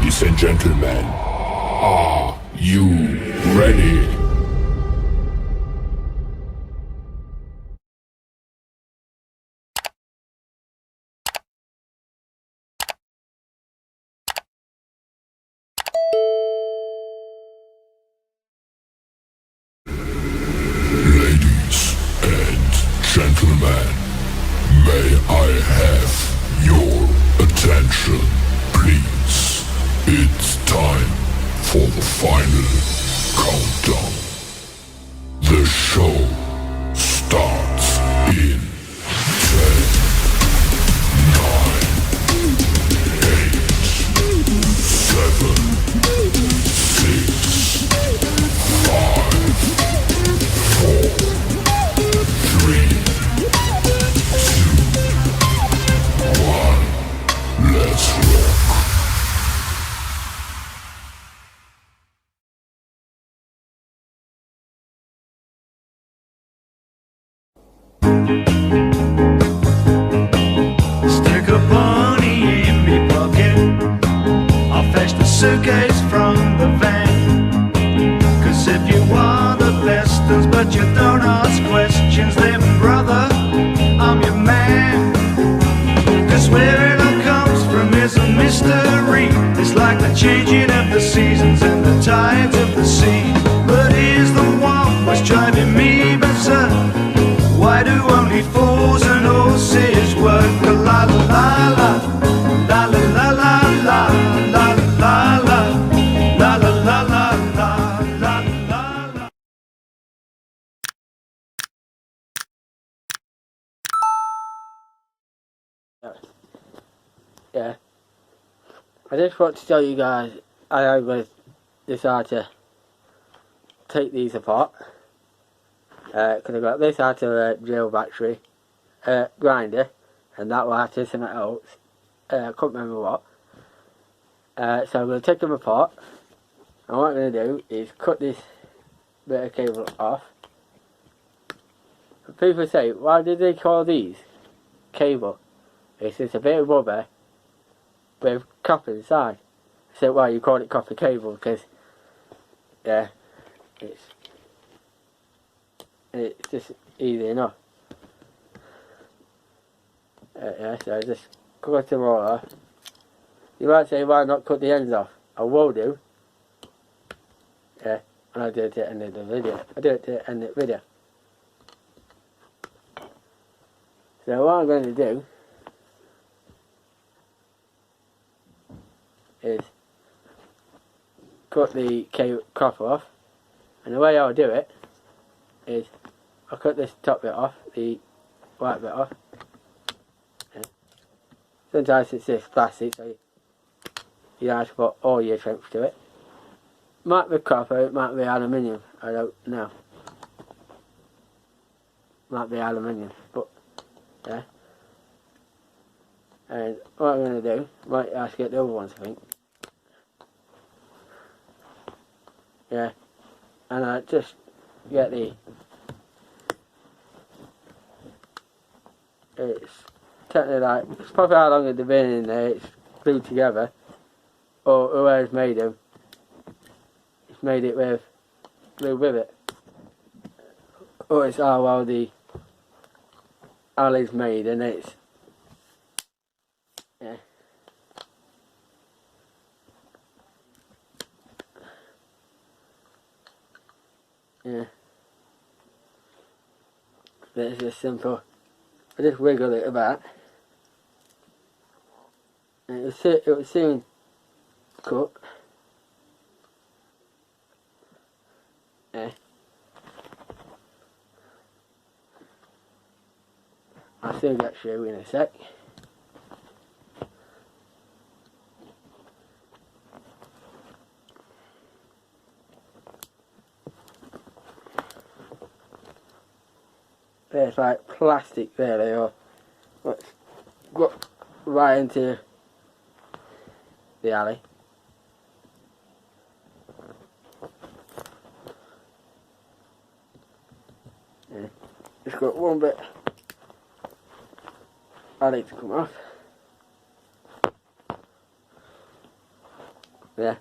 Ladies and gentlemen, are you ready? Ladies and gentlemen, may I have your attention, please? It's time for the final countdown. The show starts in 10, 9, 8, 7, 6, 5, 4, 3, 2, 1. Let's rock. Stick a bunny in me pocket. I'll fetch the suitcase from the van. Cause if you are the best uns but you don't ask questions, then brother, I'm your man. Cause where it all comes from is a mystery. It's like the changing of the seasons and the tides of the sea. But here's the one what's driving me berserk. Why do only fools and horses work? La la la la, la la la la la, la la la, la la la la la, la la. Yeah, I just want to tell you guys I decided to take these apart because I got this out of a drill battery grinder, and that one out of something else. I can't remember what. So I'm going to take them apart, and what I'm going to do is cut this bit of cable off. People say, why did they call these cable? It's just a bit of rubber with copper inside. I said, why you call it copper cable? Because, yeah, it's just easy enough. Yeah, so I just cut them all off. You might say, why not cut the ends off? I will do. Yeah, and I'll do it at the end of the video. I'll do it at the end of the video. So what I'm going to do is cut the copper off, and the way I'll do it is I'll cut this top bit off, the white bit off. Yeah. Sometimes it's this plastic, so you don't have to put all your strength to it. Might be copper, it might be aluminium, I don't know. Might be aluminium, but yeah. And what I'm going to do, might have to get the other ones, I think. Yeah, and I just get it's technically like, it's probably how long it's been in there, it's glued together, or whoever's made them, it's made it with glue with it. Or it's how well the alley's made, and it's, yeah. Yeah. But it's just simple. I just wiggle it about, and it will soon cut. Yeah. I'll still get through in a sec. There's like plastic there, they are. Let's go right into the alley. Yeah. Just got one bit I need to come off. Yeah.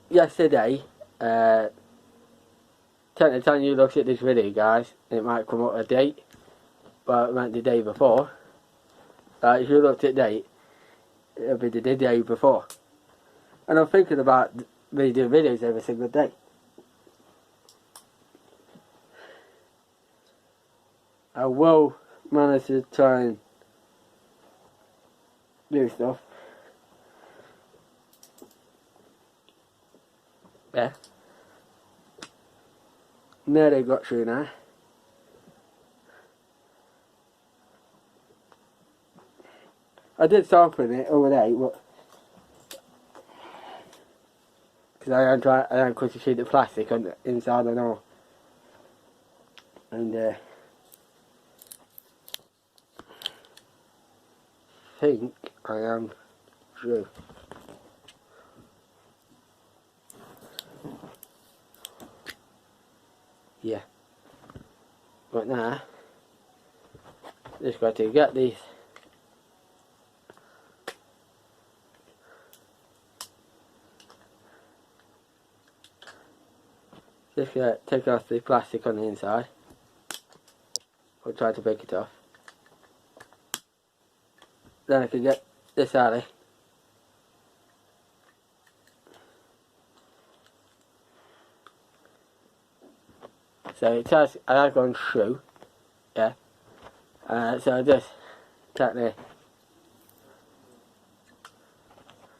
Yesterday, at the time you look at this video, guys, it might come up a date, but it meant the day before. If you looked at date, it'll be the day before. And I'm thinking about me doing videos every single day. I will manage to try and do stuff. Yeah. Nearly got through now. I did soften it over there, but because I am going to see the plastic on the inside and all, and I think I am through. Yeah. But now, just got to get these. Just take off the plastic on the inside. I'll try to break it off. Then I can get this out of it. So it has, I have gone through, yeah. So I just take the,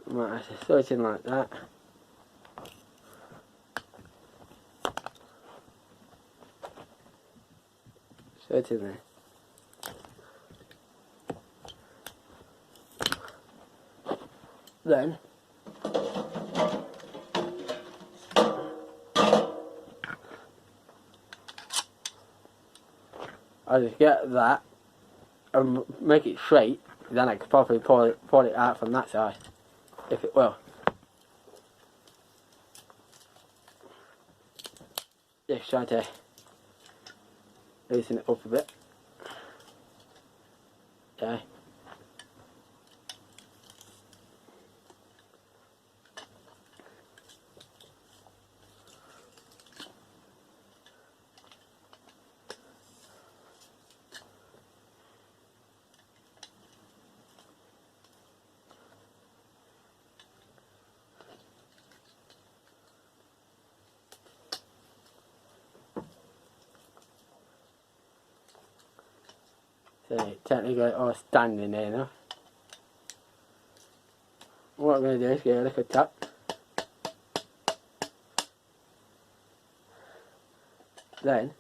might have to sort it like that. Sort it in there. Then I just get that and make it straight, then I can probably pull it out from that side, if it will. Just try to loosen it up a bit. Okay. So technically got it all standing there now. What I'm going to do is give it a little tap. Then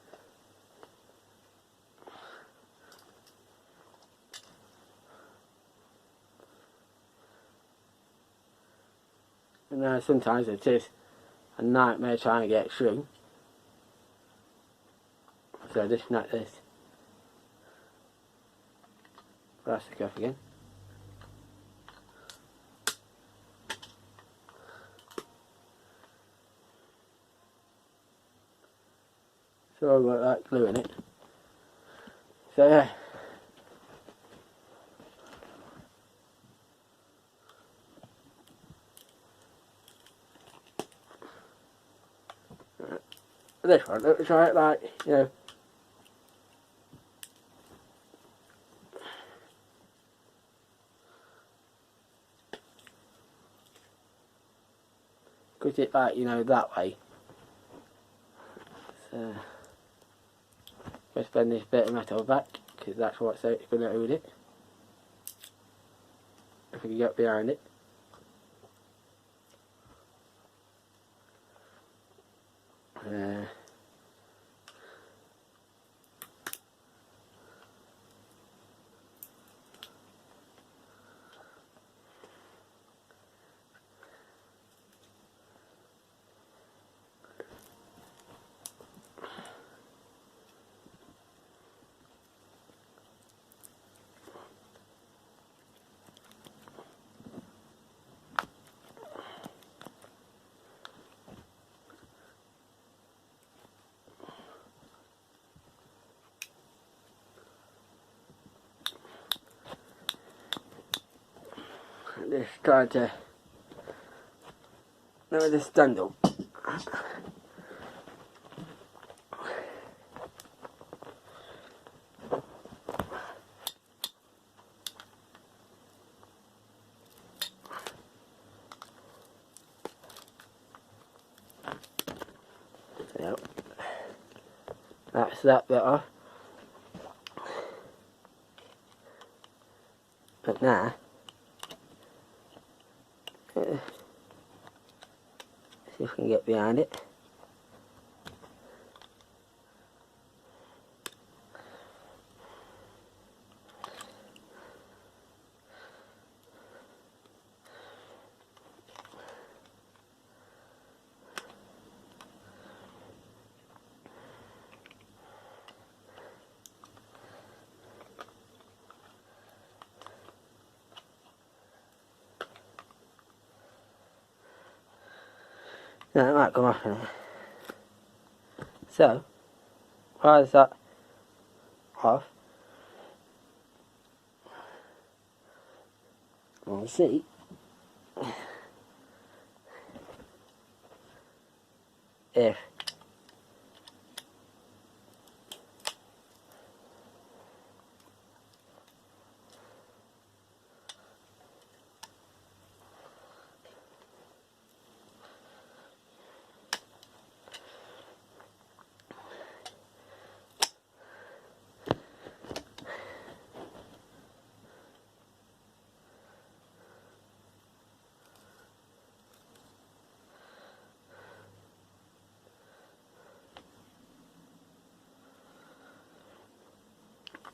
sometimes it is a nightmare trying to get through. So I just snap this plastic off again. So I've got that glue in it. So yeah. This one, let's try it like, you know. Cut it like, you know, that way. So, let's bend this bit of metal back, because that's what's going to hold it. If we can get behind it. just trying to let me just stand up. Yep. That's that bit off. But now, see if we can get behind it. No, it might come off now. So, while is that off, we'll see if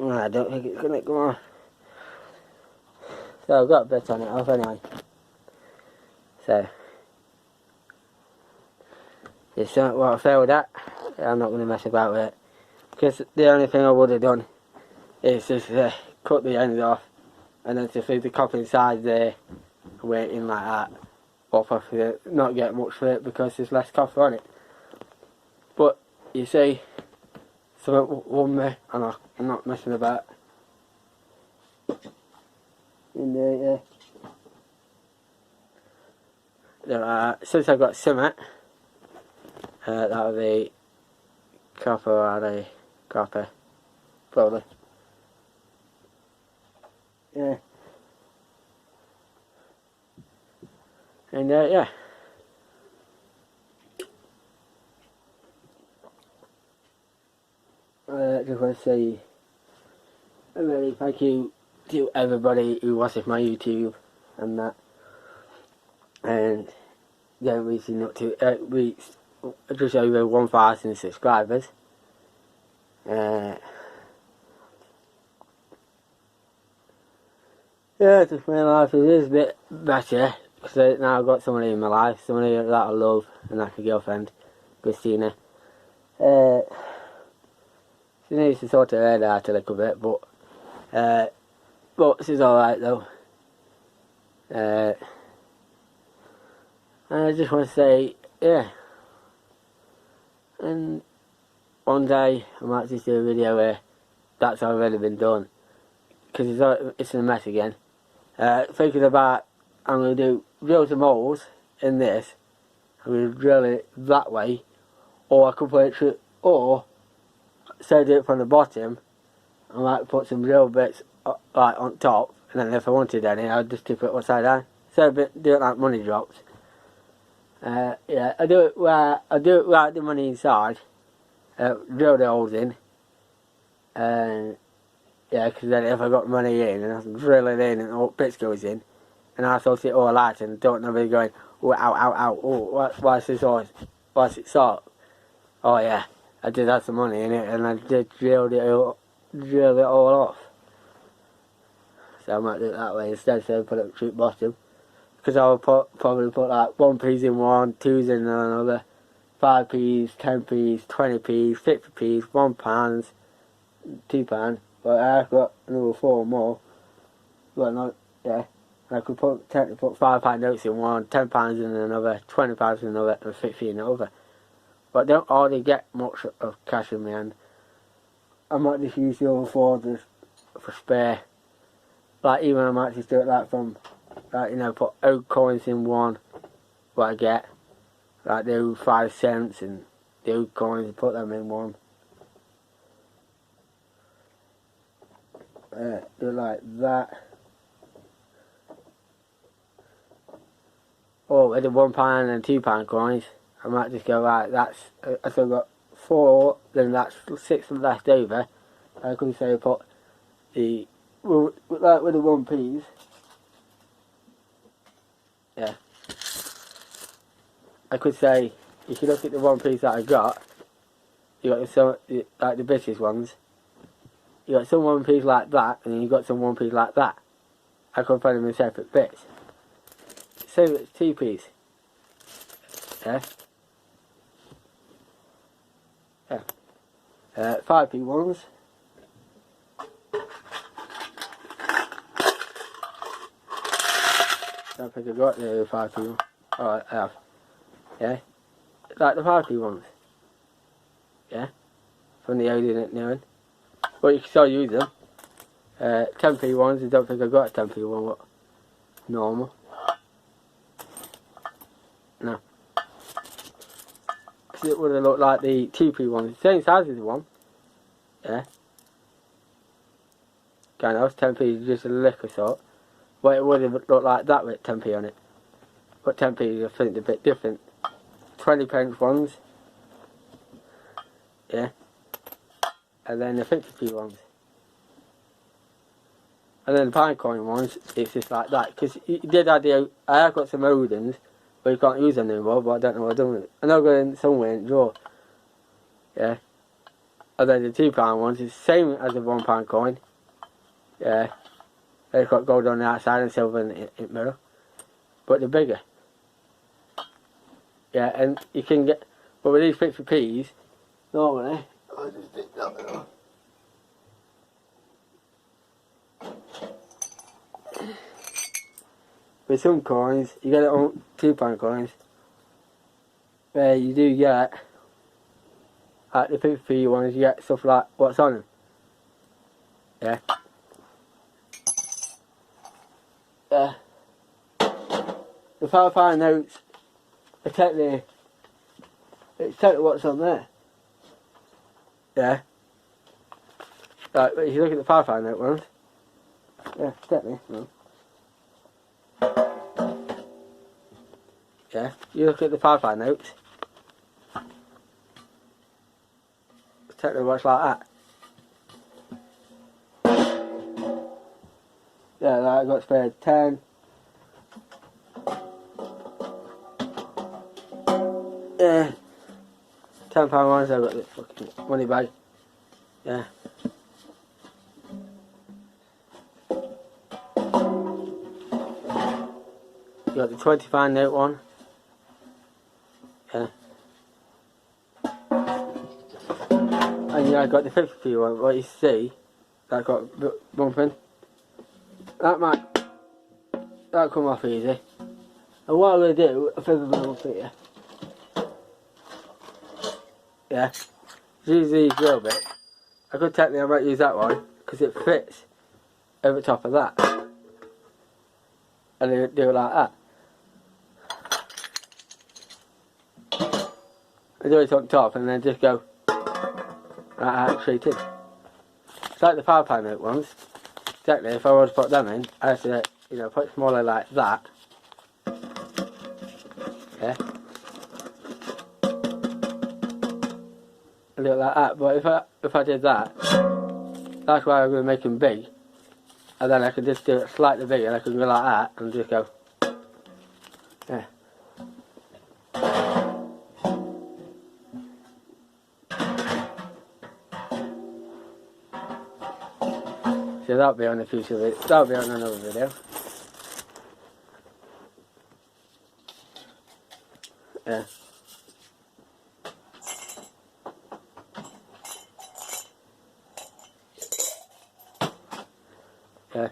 no, I don't think it's gonna come off. So I've got a bit on it off anyway. So it's not what I failed at. I'm not gonna mess about with it. Because the only thing I would have done is just cut the ends off and then just leave the copper inside there waiting like that. Off of it, not get much for it because there's less copper on it. But you see, something won me and I'm not messing about. In there, yeah. Since I've got cement, that'll be copper or a copper, probably. Yeah. And yeah. Just want to say a really thank you to everybody who watches my YouTube and that, and getting reaching up to reached just over 1,000 subscribers. Yeah, just my life is a bit better because now I've got somebody in my life, somebody that I love, and that's my girlfriend, Christina. She needs to sort her head out a little bit, but she's alright though. And I just want to say, yeah. And one day I might just do a video where that's already been done, because it's a mess again. Thinking about, I'm going to drill some holes in this. I'm going to drill it that way, or I could put it through, or say do it from the bottom. I might put some drill bits like on top, and then if I wanted any, I'd just tip it upside down. So do it like money drops. Yeah, I do it where the money inside. Drill the holes in. Yeah, because then if I got money in and I drill it in and all bits goes in, and I sort it all out and don't know nobody going, oh, ow, ow, ow, oh, why's this all, why's it sort? Oh yeah, I did have some money in it and I did drill it all off. So I might do it that way instead, so I put it through the bottom. Because I would probably put like 1p in one, 2's in another, 5p's, 10p's, 20p's, 50p's, £1, £2. But I've got another 4 more. But not, yeah. I could technically put £5 notes in one, £10 in another, £20 in another, and 50 in the other. But I don't already get much of cash in my hand. I might just use the other 4 just for spare. Like even I might just do it like from like, you know, put old coins in one, what I get, like the old 5 cents and the old coins, put them in one. Do like that. Or with the £1 and £2 coins, I might just go, right, that's, I still got 4, then that's 6 left over. I could say put the, well, like with the 1p's, yeah. I could say, if you look at the 1p's that I got, you got some, like the British ones, you got some 1p's like that, and then you got some 1p's like that. I could put them in separate bits. Same as 2p's. Yeah. Yeah. 5p ones. I don't think I got the 5p one. Oh, I have. Yeah. Like the 5p ones. Yeah. From the old and new one. But you can still use them. 10p ones, I don't think I got a 10p one, but normal. No. Because it would have looked like the 2p ones. Same size as the one. Yeah. Kind of, 10p is just a liquor sort. But it would have looked like that with 10p on it. But 10p is, I think, a bit different. 20p ones. Yeah. And then the 50p ones. And then the pine coin ones, it's just like that. Because you did have the, I have got some old ones, but you can't use them anymore, but I don't know what I've done with it. And I'll go in somewhere in the drawer. Yeah. And then the £2 ones is the same as the £1 coin. Yeah. They've got gold on the outside and silver in the middle. But they're bigger. Yeah, and you can get, but with these 50p's, normally, I'll just stick that one off. With some coins, you get it on £2 coins, where you do get, like the 50p ones, you get stuff like what's on them. Yeah. Yeah. The £5 notes, it's technically what's on there. Yeah. Like, if you look at the £5 note ones, yeah, technically, no. Yeah, you look at the £5 notes, it's technically what's like that. Yeah, like I got spared 10. Yeah. £10 ones, I've got this fucking money bag. Yeah. You got the £20 note one. Yeah. And yeah, I got the 50p one, what you see, that got bumping. That'll come off easy. And what I'm going to do, I think I'm going to here. Yeah. Use these drill bits. I could technically, I might use that one, because it fits over top of that. And then do it like that. I do it on top and then just go like that straight in. It's like the £5 note ones. Technically, if I was to put them in, I have to, you know, put smaller like that. Yeah. And do it like that. But if I did that, that's why I'm going to make them big. And then I could just do it slightly bigger. I could go like that and just go. Yeah. So that'll be on the future video. That'll be on another video. Yeah. Yeah.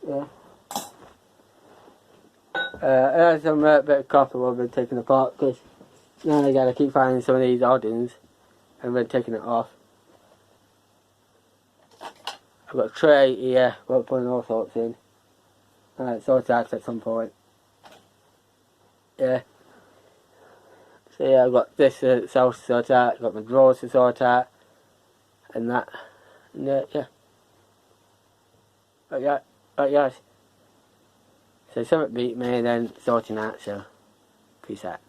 Yeah. I had some bit of copper I've been taking apart because now and again I keep finding some of these odd ones and then taking it off. I've got a tray here, got putting all sorts in. Sort out at some point. Yeah. So yeah, I've got this cells to sort out, I've got my drawers to sort out, and that. And yeah. But yeah. So something beat me and then sorting out, so peace out.